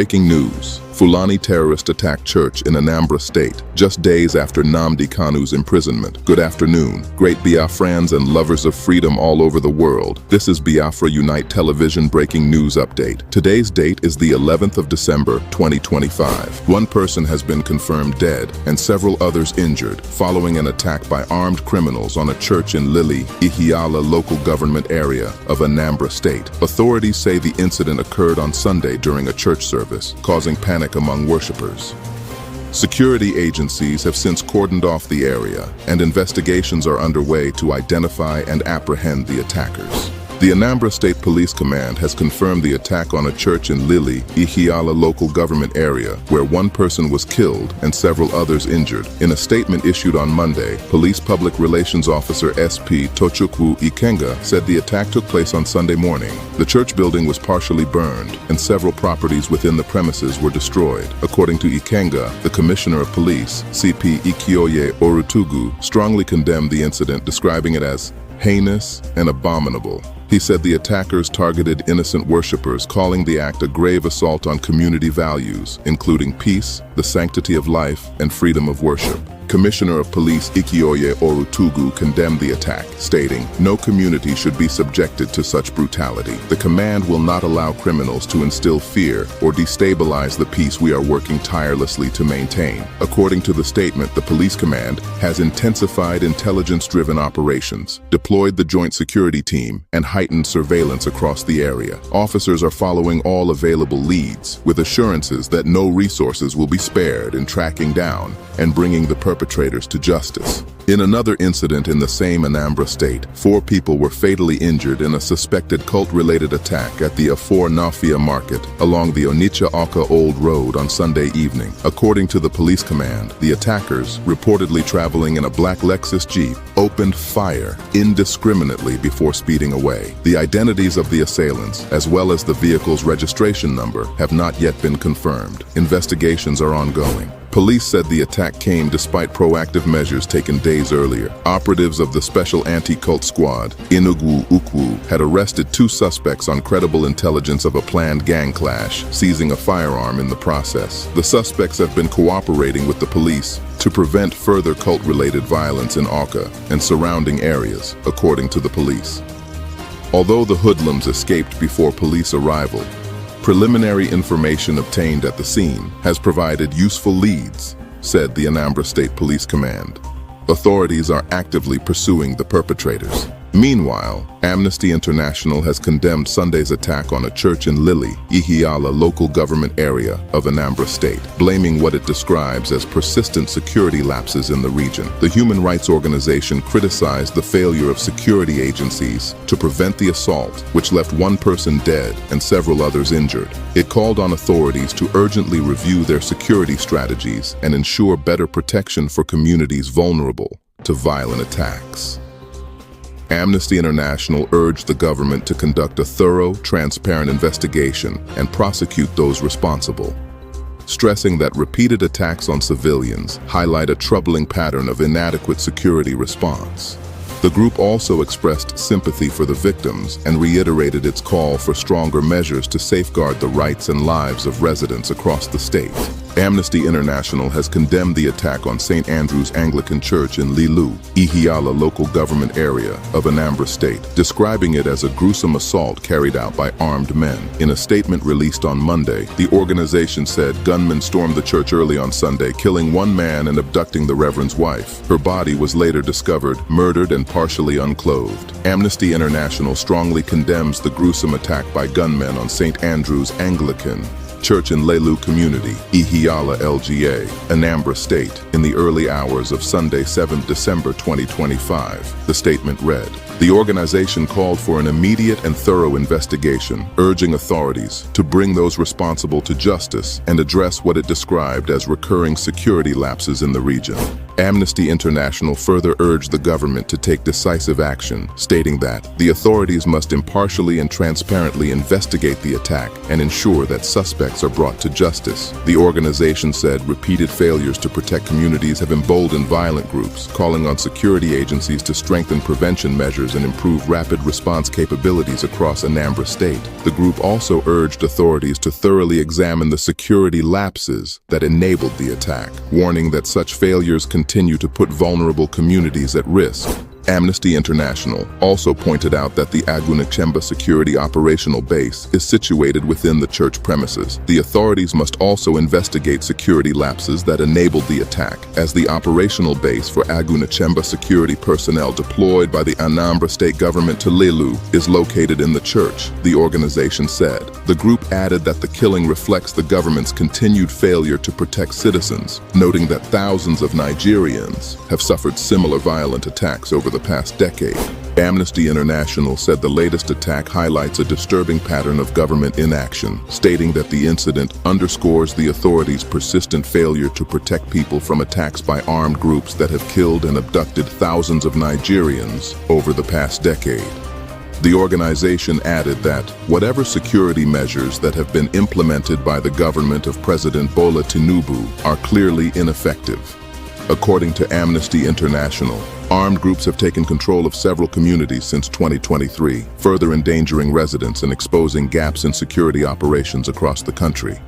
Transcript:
Breaking news. Fulani terrorist attack church in Anambra state, just days after Nnamdi Kanu's imprisonment. Good afternoon, great Biafrans and lovers of freedom all over the world. This is Biafra Unite Television breaking news update. Today's date is the 11th of December, 2025. One person has been confirmed dead and several others injured following an attack by armed criminals on a church in Lili, Ihiala local government area of Anambra state. Authorities say the incident occurred on Sunday during a church service, causing panic among worshippers. Security agencies have since cordoned off the area, and investigations are underway to identify and apprehend the attackers. The Anambra State Police Command has confirmed the attack on a church in Lili, Ihiala local government area, where one person was killed and several others injured. In a statement issued on Monday, Police Public Relations Officer SP Tochukwu Ikenga said the attack took place on Sunday morning. The church building was partially burned, and several properties within the premises were destroyed. According to Ikenga, the Commissioner of Police, CP Ikioye Orutugu, strongly condemned the incident, describing it as heinous and abominable. He said the attackers targeted innocent worshippers, calling the act a grave assault on community values, including peace, the sanctity of life, and freedom of worship. Commissioner of Police Ikioye Orutugu condemned the attack, stating, "No community should be subjected to such brutality. The command will not allow criminals to instill fear or destabilize the peace we are working tirelessly to maintain." According to the statement, the police command has intensified intelligence-driven operations, deployed the joint security team, and heightened surveillance across the area. Officers are following all available leads, with assurances that no resources will be spared in tracking down and bringing the perpetrators to justice. In another incident in the same Anambra state, 4 people were fatally injured in a suspected cult-related attack at the Afor Nafia market along the Onitsha-Awka Old Road on Sunday evening. According to the police command, the attackers, reportedly traveling in a black Lexus Jeep, opened fire indiscriminately before speeding away. The identities of the assailants, as well as the vehicle's registration number, have not yet been confirmed. Investigations are ongoing. Police said the attack came despite proactive measures taken days earlier. Operatives of the Special Anti-Cult Squad, Inugwu Ukwu, had arrested 2 suspects on credible intelligence of a planned gang clash, seizing a firearm in the process. The suspects have been cooperating with the police to prevent further cult-related violence in Awka and surrounding areas, according to the police. Although the hoodlums escaped before police arrival, preliminary information obtained at the scene has provided useful leads, said the Anambra State Police Command. Authorities are actively pursuing the perpetrators. Meanwhile, Amnesty International has condemned Sunday's attack on a church in Lili, Ihiala local government area of Anambra State, blaming what it describes as persistent security lapses in the region. The human rights organization criticized the failure of security agencies to prevent the assault, which left 1 person dead and several others injured. It called on authorities to urgently review their security strategies and ensure better protection for communities vulnerable to violent attacks. Amnesty International urged the government to conduct a thorough, transparent investigation and prosecute those responsible, stressing that repeated attacks on civilians highlight a troubling pattern of inadequate security response. The group also expressed sympathy for the victims and reiterated its call for stronger measures to safeguard the rights and lives of residents across the state. Amnesty International has condemned the attack on St. Andrew's Anglican Church in Lilu, Ihiala local government area of Anambra State, describing it as a gruesome assault carried out by armed men. In a statement released on Monday, the organization said gunmen stormed the church early on Sunday, killing 1 man and abducting the reverend's wife. Her body was later discovered, murdered and partially unclothed. Amnesty International strongly condemns the gruesome attack by gunmen on St. Andrew's Anglican Church in Lelu community, Ihiala LGA, Anambra State, in the early hours of Sunday, 7th December 2025. The statement read, "The organization called for an immediate and thorough investigation, urging authorities to bring those responsible to justice and address what it described as recurring security lapses in the region." Amnesty International further urged the government to take decisive action, stating that the authorities must impartially and transparently investigate the attack and ensure that suspects are brought to justice. The organization said repeated failures to protect communities have emboldened violent groups, calling on security agencies to strengthen prevention measures and improve rapid response capabilities across Anambra State. The group also urged authorities to thoroughly examine the security lapses that enabled the attack, warning that such failures continue to put vulnerable communities at risk. Amnesty International also pointed out that the Agunachemba security operational base is situated within the church premises. The authorities must also investigate security lapses that enabled the attack, as the operational base for Agunachemba security personnel deployed by the Anambra state government to Lelu is located in the church, the organization said. The group added that the killing reflects the government's continued failure to protect citizens, noting that thousands of Nigerians have suffered similar violent attacks over the past decade. Amnesty International said the latest attack highlights a disturbing pattern of government inaction, stating that the incident underscores the authorities' persistent failure to protect people from attacks by armed groups that have killed and abducted thousands of Nigerians over the past decade. The organization added that whatever security measures that have been implemented by the government of President Bola Tinubu are clearly ineffective. According to Amnesty International, armed groups have taken control of several communities since 2023, further endangering residents and exposing gaps in security operations across the country.